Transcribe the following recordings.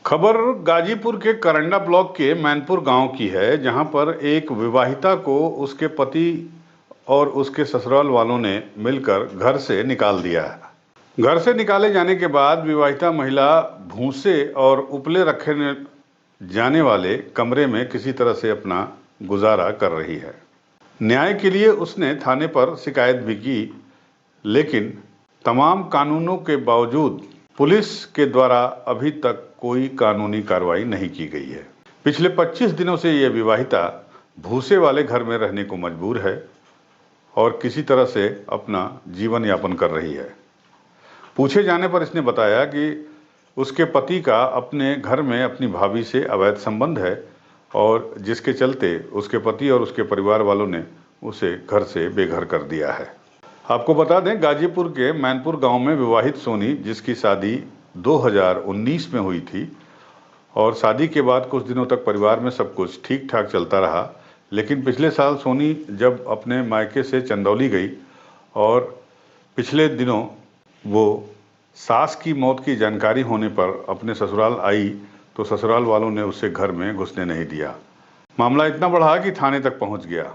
खबर गाजीपुर के करंडा ब्लॉक के मैनपुर गांव की है, जहां पर एक विवाहिता को उसके पति और उसके ससुराल वालों ने मिलकर घर से निकाल दिया है। घर से निकाले जाने के बाद विवाहिता महिला भूसे और उपले रखे जाने वाले कमरे में किसी तरह से अपना गुजारा कर रही है। न्याय के लिए उसने थाने पर शिकायत भी की, लेकिन तमाम कानूनों के बावजूद पुलिस के द्वारा अभी तक कोई कानूनी कार्रवाई नहीं की गई है। पिछले 25 दिनों से यह विवाहिता भूसे वाले घर में रहने को मजबूर है और किसी तरह से अपना जीवन यापन कर रही है। पूछे जाने पर इसने बताया कि उसके पति का अपने घर में अपनी भाभी से अवैध संबंध है और जिसके चलते उसके पति और उसके परिवार वालों ने उसे घर से बेघर कर दिया है। आपको बता दें, गाजीपुर के मैनपुर गांव में विवाहित सोनी, जिसकी शादी 2019 में हुई थी और शादी के बाद कुछ दिनों तक परिवार में सब कुछ ठीक ठाक चलता रहा, लेकिन पिछले साल सोनी जब अपने मायके से चंदौली गई और पिछले दिनों वो सास की मौत की जानकारी होने पर अपने ससुराल आई तो ससुराल वालों ने उसे घर में घुसने नहीं दिया। मामला इतना बढ़ा कि थाने तक पहुंच गया,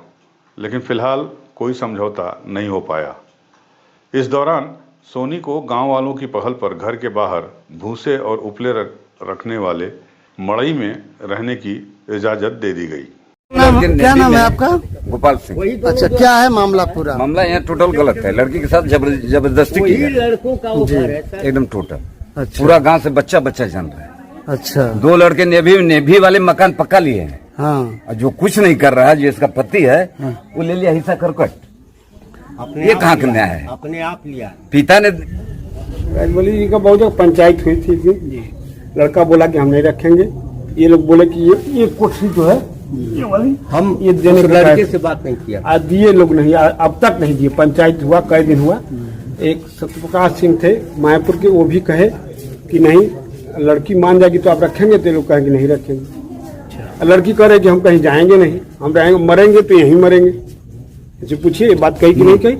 लेकिन फिलहाल कोई समझौता नहीं हो पाया। इस दौरान सोनी को गांव वालों की पहल पर घर के बाहर भूसे और उपले रखने वाले मड़ई में रहने की इजाजत दे दी गई। क्या नाम है आपका? गोपाल सिंह। अच्छा, क्या है मामला? पूरा मामला यहाँ टोटल गलत है। लड़की के साथ जबरदस्ती की है, लड़कों का उधार है सर। एकदम टोटल। अच्छा। पूरा गांव से बच्चा जान रहा है। अच्छा। 2 लड़के नेभी वाले मकान पक्का लिए हैं। हाँ। और जो कुछ नहीं कर रहा है, जो इसका पति है, वो ले लिया हिस्सा करकट। ये कहाँ का न्याय है? अपने आप लिया। पिता ने बोली जी का बहुत जगह पंचायत हुई थी, लड़का बोला कि हम नहीं रखेंगे। ये लोग बोले कि ये कोठी जो है ये वाली हम ये देने लड़के से बात नहीं किया, दिए लोग नहीं, अब तक नहीं दिए। पंचायत हुआ कई दिन हुआ। एक सत्यप्रकाश सिंह थे मायापुर के, वो भी कहे कि नहीं, लड़की मान जाएगी तो आप रखेंगे, तो लोग कहेंगे नहीं रखेंगे। लड़की कह रहे कि हम कहीं जाएंगे नहीं, हम रहेंगे, मरेंगे तो यहीं मरेंगे। पूछिए बात कही कि नहीं कही?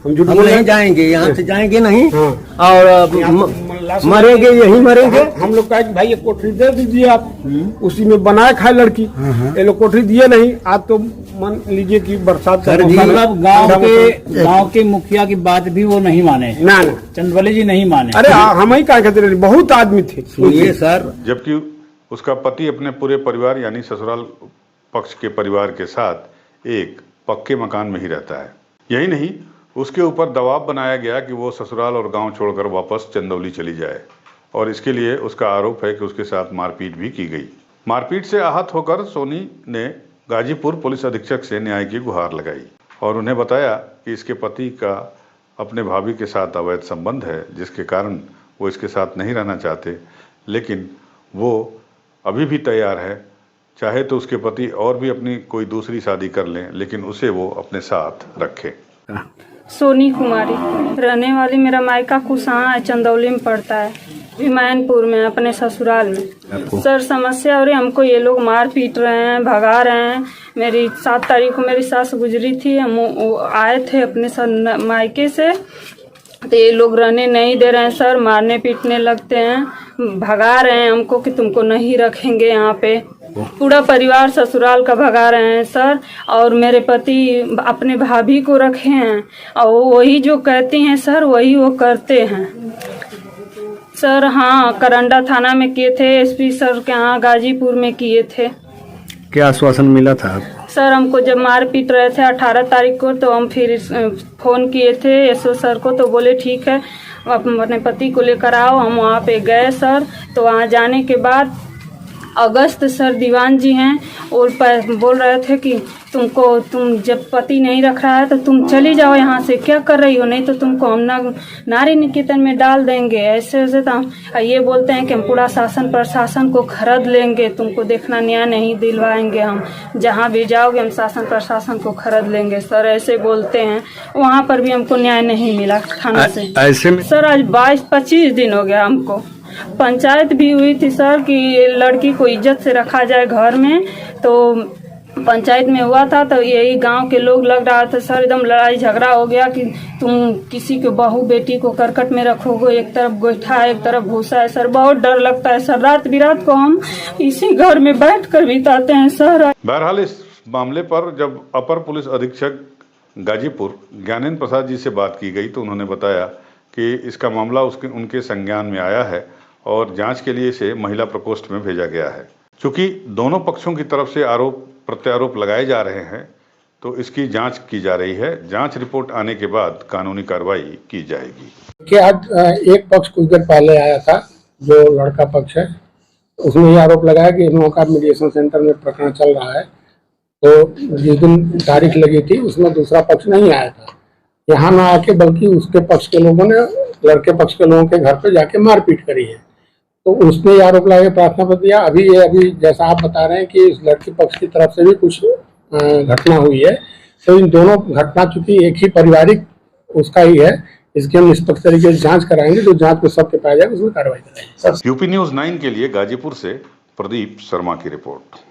हम झूठ बोल नहीं जाएंगे, यहाँ से जाएंगे नहीं। हाँ। और मरेंगे यहीं मरेंगे। हम लोग कहे कि भाई ये कोठरी दे दीजिए आप, उसी में बनाए खाए लड़की। ये लोग कोठरी दिए नहीं। आज तो मान लीजिए कि बरसात का मतलब गांव के मुखिया की बात भी वो नहीं माने ना, चंदवली जी नहीं माने। अरे हम ही क्या कहते रहे, बहुत आदमी थे। सुनिए सर, जबकि उसका पति अपने पूरे परिवार यानी ससुराल पक्ष के परिवार के साथ एक पक्के मकान में ही रहता है। यही नहीं, उसके ऊपर दबाव बनाया गया कि वो ससुराल और गांव छोड़कर वापस चंदौली चली जाए और इसके लिए उसका आरोप है कि उसके साथ मारपीट भी की गई। मारपीट से आहत होकर सोनी ने गाजीपुर पुलिस अधीक्षक से न्याय की गुहार लगाई और उन्हें बताया कि इसके पति का अपने भाभी के साथ अवैध संबंध है, जिसके कारण वो इसके साथ नहीं रहना चाहते, लेकिन वो अभी भी तैयार है, चाहे तो उसके पति और भी अपनी कोई दूसरी शादी कर लें, लेकिन उसे वो अपने साथ रखे। सोनी कुमारी रहने वाली, मेरा मायका कुसहा है, चंदौली में पड़ता है, मैनपुर में, अपने ससुराल में। सर समस्या हो रही, हमको ये लोग मार पीट रहे हैं, भगा रहे हैं। मेरी 7 तारीख को मेरी सास गुजरी थी, हम आए थे अपने मायके से, तो ये लोग रहने नहीं दे रहे हैं सर, मारने पीटने लगते हैं, भगा रहे हैं हमको कि तुमको नहीं रखेंगे यहाँ पे। पूरा परिवार ससुराल का भगा रहे हैं सर, और मेरे पति अपने भाभी को रखे हैं और वही जो कहती हैं सर वही वो करते हैं सर। हाँ, करंडा थाना में किए थे, एसपी सर के यहाँ गाजीपुर में किए थे। क्या आश्वासन मिला था आपको? सर हमको जब मार पीट रहे थे 18 तारीख को, तो हम फिर फोन किए थे एसओ सर को, तो बोले ठीक है अपने पति को लेकर आओ। हम वहाँ पे गए सर, तो वहाँ जाने के बाद अगस्त सर दीवान जी हैं, और बोल रहे थे कि तुम जब पति नहीं रख रहा है तो तुम चली जाओ यहाँ से, क्या कर रही हो, नहीं तो तुमको हम नारी निकेतन में डाल देंगे। ऐसे तो ये बोलते हैं कि हम पूरा शासन प्रशासन को खरीद लेंगे, तुमको देखना न्याय नहीं दिलवाएंगे, हम जहाँ भी जाओगे हम शासन प्रशासन को खरीद लेंगे सर, ऐसे बोलते हैं। वहाँ पर भी हमको न्याय नहीं मिला थाना से। ऐसे में सर आज 22-25 दिन हो गया हमको। पंचायत भी हुई थी सर कि लड़की को इज्जत से रखा जाए घर में, तो पंचायत में हुआ था तो यही गांव के लोग लग रहा था सर एकदम लड़ाई झगड़ा हो गया कि तुम किसी के बहू बेटी को करकट में रखोगे, एक तरफ गोईठा है एक तरफ भूसा है सर, बहुत डर लगता है सर। रात बिरात को हम इसी घर में बैठ कर बिताते हैं सर। बहरहाल इस मामले पर जब अपर पुलिस अधीक्षक गाजीपुर ज्ञानेंद्र प्रसाद जी से बात की गई तो उन्होंने बताया कि इसका मामला उनके संज्ञान में आया है और जांच के लिए इसे महिला प्रकोष्ठ में भेजा गया है। चूंकि दोनों पक्षों की तरफ से आरोप प्रत्यारोप लगाए जा रहे हैं तो इसकी जांच की जा रही है। जांच रिपोर्ट आने के बाद कानूनी कार्रवाई की जाएगी। कि आज एक पक्ष कुछ देर पहले आया था जो लड़का पक्ष है, उसने ये आरोप लगाया कि इन लोगों का मीडिएशन सेंटर में प्रकरण चल रहा है, तो जिस दिन तारीख लगी थी उसमें दूसरा पक्ष नहीं आया था, यहाँ ना आके बल्कि उसके पक्ष के लोगों ने लड़के पक्ष के लोगों के घर पे जाके मारपीट करी है। तो उसने ये आरोप लगा के प्रार्थना पत्र दिया। अभी जैसा आप बता रहे हैं कि इस लड़की पक्ष की तरफ से भी कुछ घटना हुई है, तो इन दोनों घटना चूंकि एक ही पारिवारिक उसका ही है, इसकी हम निष्पक्ष तरीके से जांच कराएंगे, जो जांच में सत्य पाया जाएगा उसमें कार्रवाई कराएंगे। यूपी न्यूज़ 9 के लिए गाजीपुर से प्रदीप शर्मा की रिपोर्ट।